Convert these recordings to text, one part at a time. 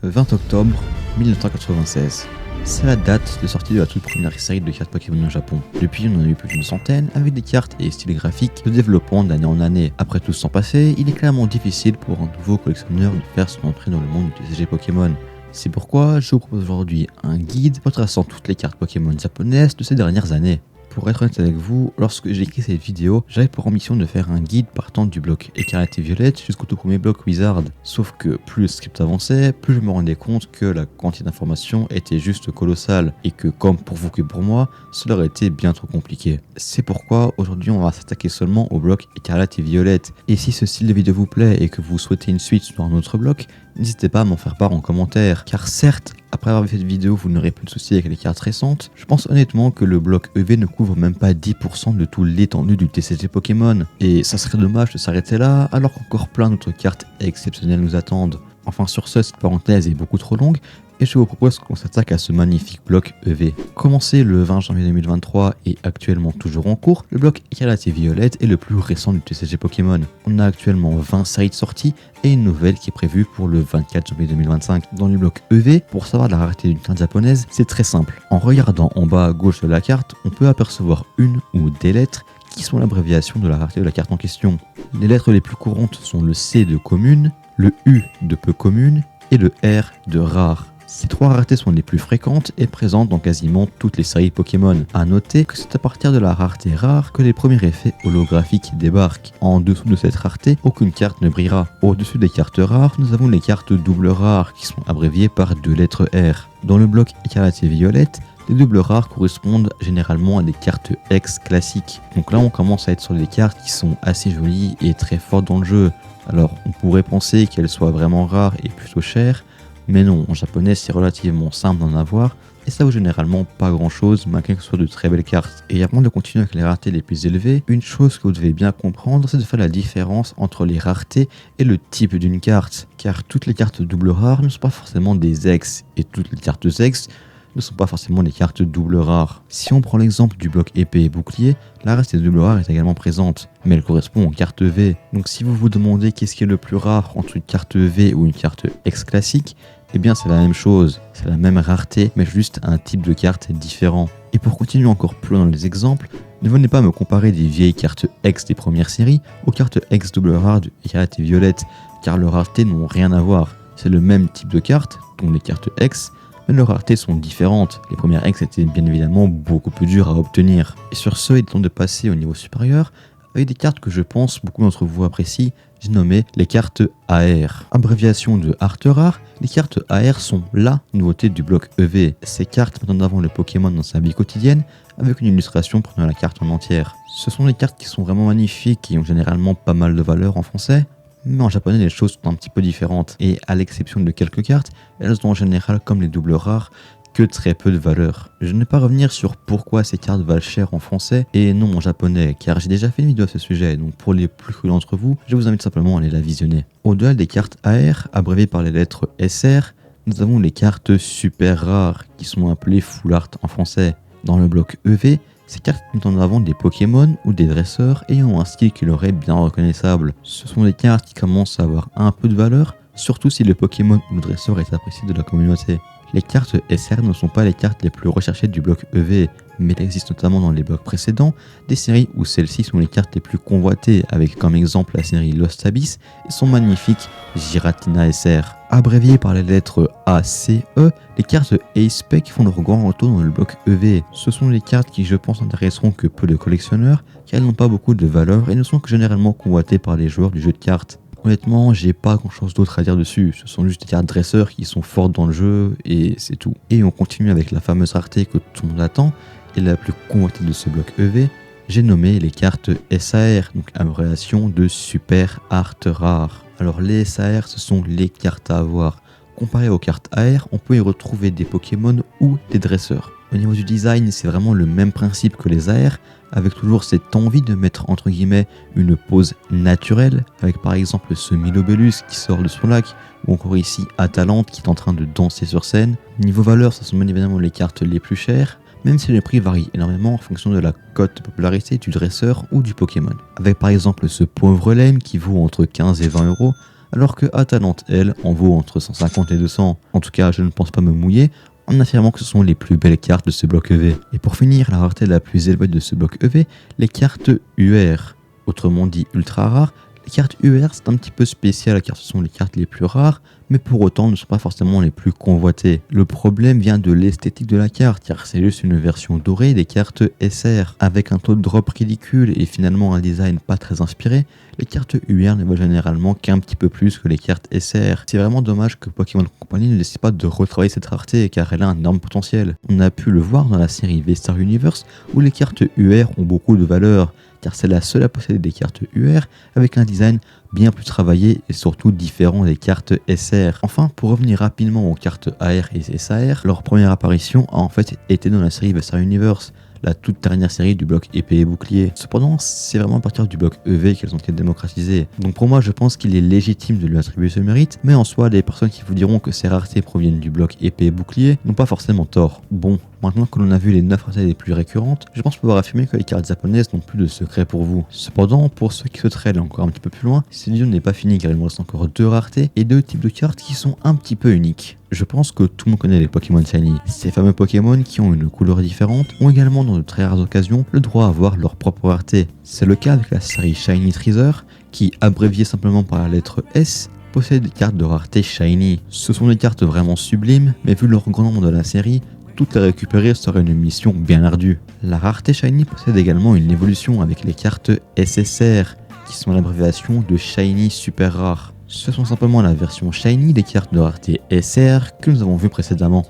20 octobre 1996. C'est la date de sortie de la toute première série de cartes Pokémon au Japon. Depuis, on en a eu plus d'une centaine, avec des cartes et styles graphiques se développant d'année en année. Après tout ce temps passé, il est clairement difficile pour un nouveau collectionneur de faire son entrée dans le monde du TCG Pokémon. C'est pourquoi je vous propose aujourd'hui un guide retraçant toutes les cartes Pokémon japonaises de ces dernières années. Pour être honnête avec vous, lorsque j'ai écrit cette vidéo, j'avais pour ambition de faire un guide partant du bloc Écarlate et Violette jusqu'au tout premier bloc Wizard. Sauf que plus le script avançait, plus je me rendais compte que la quantité d'informations était juste colossale et que comme pour vous que pour moi, cela aurait été bien trop compliqué. C'est pourquoi aujourd'hui on va s'attaquer seulement au bloc Écarlate et Violette. Et si ce style de vidéo vous plaît et que vous souhaitez une suite sur un autre bloc, n'hésitez pas à m'en faire part en commentaire, car certes, après avoir vu cette vidéo, vous n'aurez plus de soucis avec les cartes récentes. Je pense honnêtement que le bloc EV ne couvre même pas 10% de tout l'étendue du TCG Pokémon. Et ça serait dommage de s'arrêter là, alors qu'encore plein d'autres cartes exceptionnelles nous attendent. Enfin sur ce, cette parenthèse est beaucoup trop longue, et je vous propose qu'on s'attaque à ce magnifique bloc EV. Commencé le 20 janvier 2023 et actuellement toujours en cours, le bloc Écarlate et Violette est le plus récent du TCG Pokémon. On a actuellement 20 séries de sorties et une nouvelle qui est prévue pour le 24 janvier 2025. Dans le bloc EV, pour savoir la rareté d'une carte japonaise, c'est très simple. En regardant en bas à gauche de la carte, on peut apercevoir une ou des lettres qui sont l'abréviation de la rareté de la carte en question. Les lettres les plus courantes sont le C de commune, le U de peu commune et le R de rare. Ces trois raretés sont les plus fréquentes et présentes dans quasiment toutes les séries Pokémon. A noter que c'est à partir de la rareté rare que les premiers effets holographiques débarquent. En dessous de cette rareté, aucune carte ne brillera. Au-dessus des cartes rares, nous avons les cartes doubles rares qui sont abréviées par deux lettres R. Dans le bloc Écarlate et Violette, les doubles rares correspondent généralement à des cartes X classiques. Donc là on commence à être sur des cartes qui sont assez jolies et très fortes dans le jeu. Alors on pourrait penser qu'elles soient vraiment rares et plutôt chères, mais non, en japonais c'est relativement simple d'en avoir et ça vaut généralement pas grand chose malgré que ce soit de très belles cartes. Et avant de continuer avec les raretés les plus élevées, une chose que vous devez bien comprendre, c'est de faire la différence entre les raretés et le type d'une carte, car toutes les cartes doubles rares ne sont pas forcément des X et toutes les cartes X ne sont pas forcément des cartes doubles rares. Si on prend l'exemple du bloc épée et bouclier, la rareté double rare est également présente, mais elle correspond aux cartes V. Donc si vous vous demandez qu'est-ce qui est le plus rare entre une carte V ou une carte X classique, eh bien c'est la même chose, c'est la même rareté, mais juste un type de carte différent. Et pour continuer encore plus dans les exemples, ne venez pas me comparer des vieilles cartes X des premières séries aux cartes X double rare de Écarlate et Violette, car leurs raretés n'ont rien à voir. C'est le même type de carte, dont les cartes X, mais leurs raretés sont différentes. Les premières X étaient bien évidemment beaucoup plus dures à obtenir. Et sur ce, il est temps de passer au niveau supérieur, avec des cartes que je pense beaucoup d'entre vous apprécient, j'ai nommé les cartes AR. Abréviation de Art Rare, les cartes AR sont la nouveauté du bloc EV. Ces cartes mettent en avant le Pokémon dans sa vie quotidienne, avec une illustration prenant la carte en entière. Ce sont des cartes qui sont vraiment magnifiques et ont généralement pas mal de valeur en français, mais en japonais les choses sont un petit peu différentes, et à l'exception de quelques cartes, elles ont en général, comme les doubles rares, que très peu de valeur. Je ne vais pas revenir sur pourquoi ces cartes valent cher en français et non en japonais, car j'ai déjà fait une vidéo à ce sujet, donc pour les plus curieux d'entre vous, je vous invite simplement à aller la visionner. Au-delà des cartes AR, abréviées par les lettres SR, nous avons les cartes super rares, qui sont appelées full art en français. Dans le bloc EV, ces cartes mettent en avant des Pokémon ou des dresseurs ayant un style qui leur est bien reconnaissable. Ce sont des cartes qui commencent à avoir un peu de valeur, surtout si le Pokémon ou le dresseur est apprécié de la communauté. Les cartes SR ne sont pas les cartes les plus recherchées du bloc EV, mais il existe notamment dans les blocs précédents des séries où celles-ci sont les cartes les plus convoitées, avec comme exemple la série Lost Abyss et son magnifique Giratina SR. Abréviées par les lettres A, C, E, les cartes A-Spec font leur grand retour dans le bloc EV. Ce sont les cartes qui je pense intéresseront que peu de collectionneurs, car elles n'ont pas beaucoup de valeur et ne sont que généralement convoitées par les joueurs du jeu de cartes. Honnêtement, j'ai pas grand chose d'autre à dire dessus, ce sont juste des cartes dresseurs qui sont fortes dans le jeu et c'est tout. Et on continue avec la fameuse rareté que tout le monde attend et la plus convoitée de ce bloc EV, j'ai nommé les cartes SAR, donc abréviation de Super Art Rare. Alors les SAR, ce sont les cartes à avoir. Comparé aux cartes AR, on peut y retrouver des Pokémon ou des dresseurs. Au niveau du design, c'est vraiment le même principe que les AR, avec toujours cette envie de mettre entre guillemets une pose naturelle, avec par exemple ce Milobellus qui sort de son lac, ou encore ici Atalante qui est en train de danser sur scène. Niveau valeur, ce sont bien évidemment les cartes les plus chères, même si le prix varie énormément en fonction de la cote de popularité du dresseur ou du Pokémon. Avec par exemple ce pauvre lemme qui vaut entre 15 et 20 euros, alors que Atalante, elle, en vaut entre 150 et 200. En tout cas, je ne pense pas me mouiller en affirmant que ce sont les plus belles cartes de ce bloc EV. Et pour finir, la rareté la plus élevée de ce bloc EV, les cartes UR, autrement dit ultra rares. Les cartes UR, c'est un petit peu spécial car ce sont les cartes les plus rares, mais pour autant ne sont pas forcément les plus convoitées. Le problème vient de l'esthétique de la carte, car c'est juste une version dorée des cartes SR. Avec un taux de drop ridicule et finalement un design pas très inspiré, les cartes UR ne valent généralement qu'un petit peu plus que les cartes SR. C'est vraiment dommage que Pokémon Company ne décide pas de retravailler cette rareté, car elle a un énorme potentiel. On a pu le voir dans la série V-Star Universe, où les cartes UR ont beaucoup de valeur, car c'est la seule à posséder des cartes UR avec un design bien plus travaillé et surtout différent des cartes SR. Enfin, pour revenir rapidement aux cartes AR et SAR, leur première apparition a en fait été dans la série V-Star Universe, la toute dernière série du bloc épée et bouclier. Cependant, c'est vraiment à partir du bloc EV qu'elles ont été démocratisées. Donc pour moi, je pense qu'il est légitime de lui attribuer ce mérite, mais en soi, les personnes qui vous diront que ces raretés proviennent du bloc épée et bouclier n'ont pas forcément tort. Bon, maintenant que l'on a vu les 9 raretés les plus récurrentes, je pense pouvoir affirmer que les cartes japonaises n'ont plus de secret pour vous. Cependant, pour ceux qui souhaiteraient aller encore un petit peu plus loin, cette vidéo n'est pas finie car il me reste encore 2 raretés et 2 types de cartes qui sont un petit peu uniques. Je pense que tout le monde connaît les Pokémon Shiny. Ces fameux Pokémon qui ont une couleur différente ont également dans de très rares occasions le droit à avoir leur propre rareté. C'est le cas avec la série Shiny Treasure qui, abréviée simplement par la lettre S, possède des cartes de rareté Shiny. Ce sont des cartes vraiment sublimes, mais vu leur grand nombre de la série, toutes les récupérer serait une mission bien ardue. La rareté Shiny possède également une évolution avec les cartes SSR, qui sont l'abréviation de Shiny Super Rare. Ce sont simplement la version Shiny des cartes de rareté SR que nous avons vu précédemment.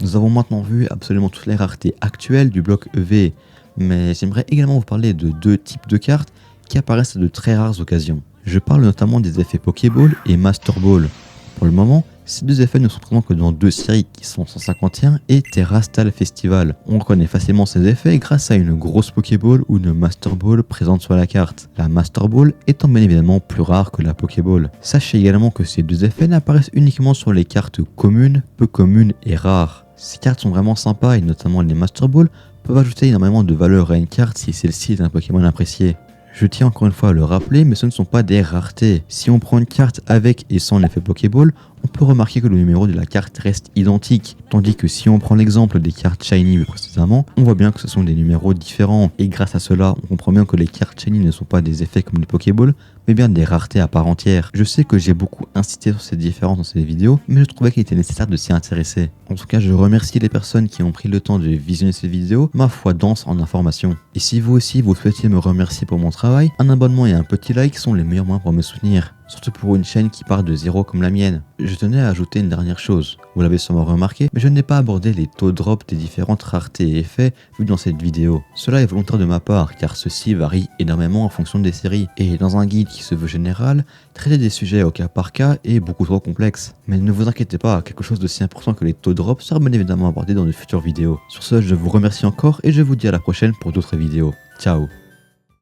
Nous avons maintenant vu absolument toutes les raretés actuelles du bloc EV, mais j'aimerais également vous parler de 2 types de cartes qui apparaissent à de très rares occasions. Je parle notamment des effets Pokéball et Master Ball. Pour le moment, ces 2 effets ne sont présents que dans 2 séries qui sont 151 et Terrastal Festival. On reconnaît facilement ces effets grâce à une grosse Pokéball ou une Master Ball présente sur la carte. La Master Ball étant bien évidemment plus rare que la Pokéball. Sachez également que ces 2 effets n'apparaissent uniquement sur les cartes communes, peu communes et rares. Ces cartes sont vraiment sympas et notamment les Master Ball peuvent ajouter énormément de valeur à une carte si celle-ci est un Pokémon apprécié. Je tiens encore une fois à le rappeler, mais ce ne sont pas des raretés. Si on prend une carte avec et sans l'effet Pokéball, on peut remarquer que le numéro de la carte reste identique. Tandis que si on prend l'exemple des cartes Shiny vu précédemment, on voit bien que ce sont des numéros différents. Et grâce à cela, on comprend bien que les cartes Shiny ne sont pas des effets comme les Pokéballs, mais bien des raretés à part entière. Je sais que j'ai beaucoup insisté sur ces différences dans ces vidéos, mais je trouvais qu'il était nécessaire de s'y intéresser. En tout cas, je remercie les personnes qui ont pris le temps de visionner cette vidéo, ma foi dense en informations. Et si vous aussi vous souhaitiez me remercier pour mon travail, un abonnement et un petit like sont les meilleurs moyens pour me soutenir. Surtout pour une chaîne qui part de zéro comme la mienne. Je tenais à ajouter une dernière chose. Vous l'avez sûrement remarqué, mais je n'ai pas abordé les taux de drop des différentes raretés et effets vus dans cette vidéo. Cela est volontaire de ma part, car ceci varie énormément en fonction des séries. Et dans un guide qui se veut général, traiter des sujets au cas par cas est beaucoup trop complexe. Mais ne vous inquiétez pas, quelque chose d'aussi important que les taux de drop sera bien évidemment abordé dans de futures vidéos. Sur ce, je vous remercie encore et je vous dis à la prochaine pour d'autres vidéos. Ciao.